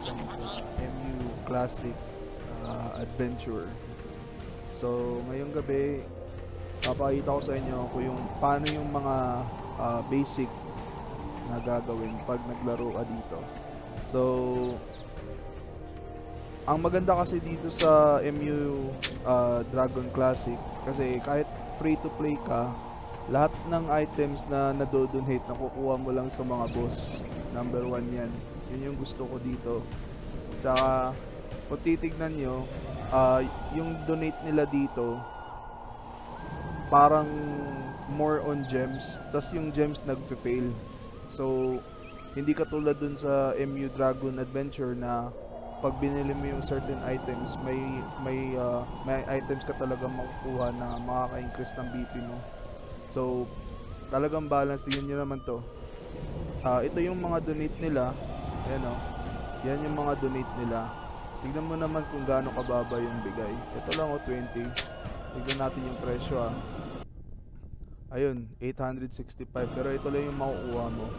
welcome sa MU Classic Adventure. So, ngayong gabi, papakita ko sa inyo kung paano yung mga basic na gagawin pag naglaro ka dito. So, ang maganda kasi dito sa MU Dragon Classic, kasi kahit free to play ka, lahat ng items na nadodonate nakukuha mo lang sa mga boss. Number 1 yan. Yun yung gusto ko dito. Tsaka, kung titignan nyo, yung donate nila dito, parang more on gems. Tas yung gems nagfe-fail. So, hindi katulad dun sa MU Dragon Adventure na pag binili mo yung certain items, may items ka talaga makukuha na makaka-increase ng BP mo. So, talagang balance. Tingnan nyo naman to. Ito yung mga donate nila. Ayan o. Yan yung mga donate nila. Tignan mo naman kung gaano kababa yung bigay. Ito lang o, 20. Tignan natin yung presyo Ayun, 865. Pero ito lang yung makukuha mo.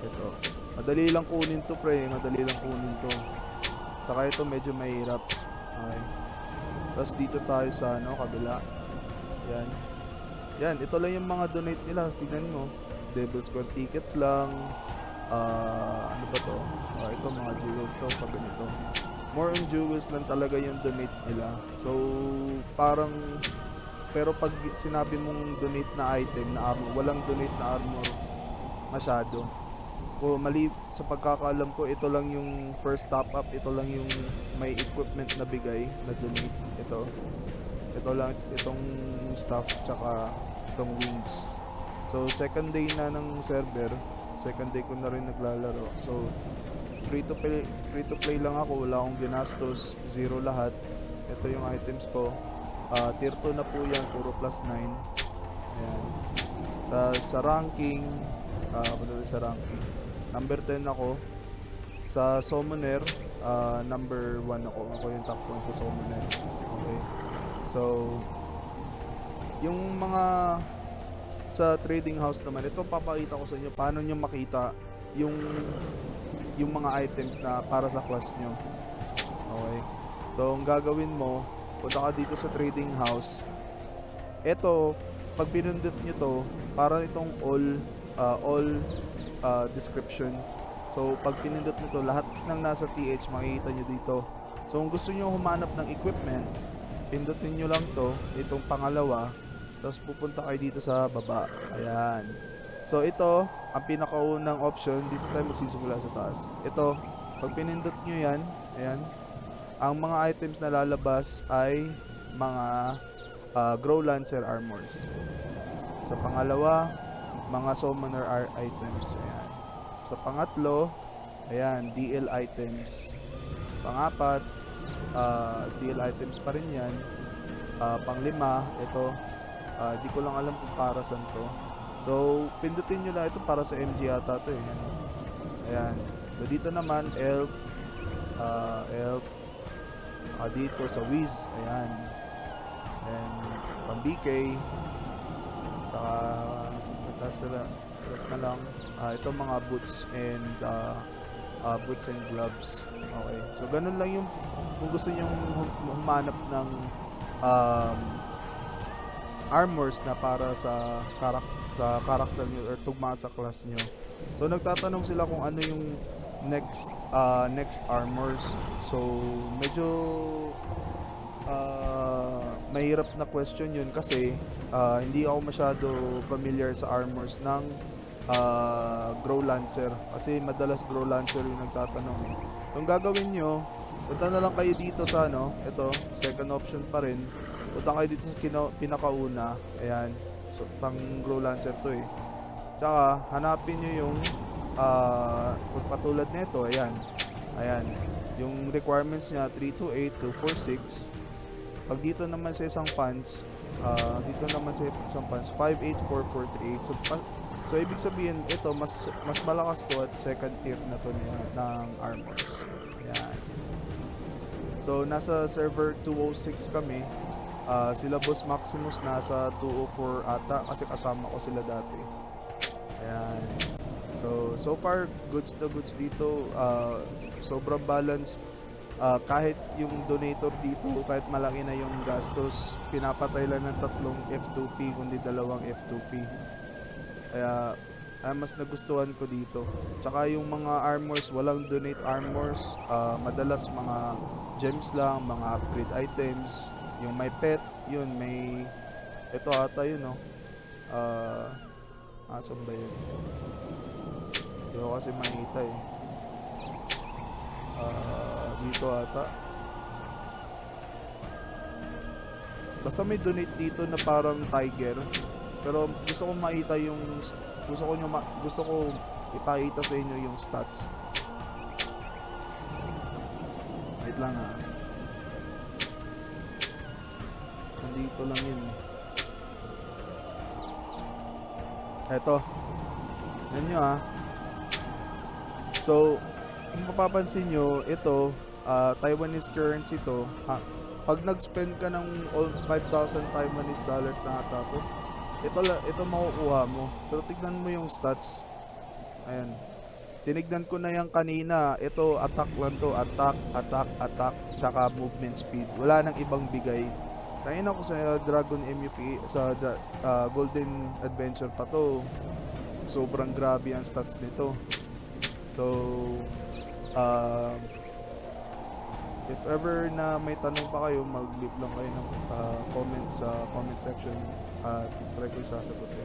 Ito. Madali lang kunin to, pre. Madali lang kunin to. Saka ito medyo mahirap. Okay. Tapos dito tayo sa kabila. Yan. Yan, ito lang yung mga donate nila. Tignan mo. Devil Square ticket lang. Ano ba to? Ito mga jewels to pag ganito. More on jewels lang talaga yung donate nila. So, parang pero pag sinabi mong donate na item na armor, walang donate na armor masyado. O mali sa pagkakaalam ko, ito lang yung first top up, ito lang yung may equipment na bigay na donate. Ito lang itong stuff tsaka itong wings. So second day na ng server, second day ko na rin naglalaro. So free to play lang ako, wala akong ginastos, zero lahat. Ito yung items ko. Tier 2 na po yan, puro plus 9. Ayan. Sa ranking, sa ranking, number 10 ako. Sa summoner, number 1 ako. Ako yung top 1 sa summoner. Okay. So, yung mga sa trading house naman, ito papakita ko sa inyo paano nyo makita yung mga items na para sa class nyo. Okay. So, ang gagawin mo, punta ka dito sa trading house. Ito, pag pinindot nyo to, parang itong all description. So, pag pinindot nyo to, lahat ng nasa TH, makikita nyo dito. So, kung gusto nyo humanap ng equipment, pindutin nyo lang to, itong pangalawa, tapos pupunta kayo dito sa baba. Ayan. So, ito, ang pinakaunang option, dito tayo magsisimula sa taas. Ito, pag pinindot nyo yan, ayan, ang mga items na lalabas ay mga Grow Lancer armors. Sa pangalawa, mga summoner items. Ayan. Sa pangatlo, ayan, DL items. Pangapat, DL items pa rin yan. Panglima, ito, di ko lang alam kung para saan to. So, pindutin nyo lang ito para sa MG yata to eh. Ayan. So, dito naman, elf, dito sa Wiz, ayan. And pang BK, saka taas na lang, ito mga boots and gloves. Okay, so ganun lang yung kung gusto nyo humanap ng armors na para sa character nyo or tugma sa class nyo. So nagtatanong sila kung ano yung next armors. So medyo mahirap na question yun kasi hindi ako masyado familiar sa armors ng Grow Lancer kasi madalas Grow Lancer yung nagtatanong eh. So ang gagawin nyo, punta na lang kayo dito sa ito, second option pa rin. Punta kayo dito sa pinakauna. Ayan, so pang Grow Lancer to eh. Tsaka hanapin nyo yung patulad nito, ayan, yung requirements niya 328, 246. Pag dito naman sa isang pants, 584,438. So ibig sabihin ito mas malakas to at second tier na to ng armors. Ayan. So nasa server 206 kami. Sila Boss Maximus nasa 204 ata kasi kasama ko sila dati. Ayan. So so far, goods na goods dito. Sobrang balance. Kahit yung donator dito, kahit malaki na yung gastos, pinapatay lang ng tatlong F2P, kundi dalawang F2P. Kaya, mas nagustuhan ko dito. Tsaka yung mga armors, walang donate armors. Madalas mga gems lang, mga upgrade items. Yung may pet, yun, may... Ito ata yun, no? Asan ba yun? Hindi ko kasi makita eh. Dito ata. Basta may donate dito na parang tiger. Pero gusto ko makita yung gusto ko ipakita sa inyo yung stats. Wait lang ha. Nandito lang yun eh. Eto. Yan nyo ha. So, kung mapapansin nyo, ito, Taiwanese currency to. Pag nag-spend ka ng 5,000 Taiwanese dollars na ata to, ito makukuha mo. Pero tignan mo yung stats. Ayan. Tinignan ko na yan kanina. Ito, attack lang to. Attack, attack, attack. Tsaka movement speed. Wala nang ibang bigay. Kanina ko sa Dragon MUP, sa Golden Adventure pa to. Sobrang grabe ang stats nito. So, if ever na may tanong pa kayo, mag-leave lang kayo ng comment sa comment section at try ko sasagutin.